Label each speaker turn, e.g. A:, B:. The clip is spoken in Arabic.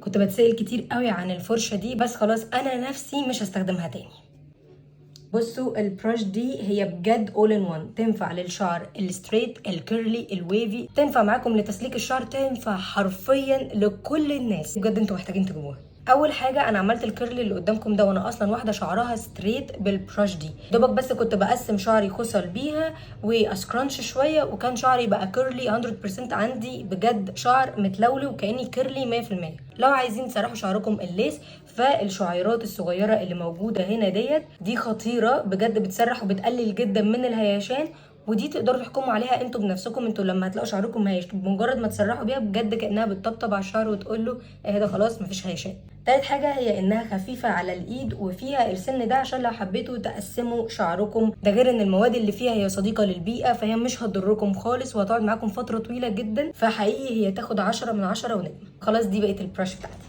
A: كنت بتسأل كتير قوي عن الفرشة دي، بس خلاص انا نفسي مش هستخدمها تاني. بصوا البرش دي هي بجد اول ان وان، تنفع للشعر الستريت، الكيرلي، الويفي، تنفع معاكم لتسليك الشعر، تنفع حرفيا لكل الناس. بجد انتوا محتاجين تجيبوها. اول حاجه انا عملت الكيرلي اللي قدامكم ده وانا اصلا واحده شعرها ستريت بالبرش دي، دوبك بس كنت بقسم شعري خصل بيها واسكرانش شويه، وكان شعري بقى كيرلي 100%. عندي بجد شعر متلولي وكاني كيرلي 100%. لو عايزين تسرحوا شعركم الليس، فالشعيرات الصغيره اللي موجوده هنا دي خطيره بجد، بتسرح وبتقلل جدا من الهيشان، ودي تقدروا تحكموا عليها انتوا بنفسكم. انتوا لما هتلاقوا شعركم هيش بمجرد ما تسرحوا بيها بجد كانها بتطبطب على الشعر وتقول له ايه ده خلاص مفيش هيشان. تالت حاجه هي انها خفيفه على الايد وفيها السن ده عشان لو حبيتوا تقسموا شعركم، ده غير ان المواد اللي فيها هي صديقه للبيئه، فهي مش هتضركم خالص وهتقعد معاكم فتره طويله جدا. فحقيقي هي تاخد 10 من 10 ونجم. خلاص دي بقت البرش بتاعتي.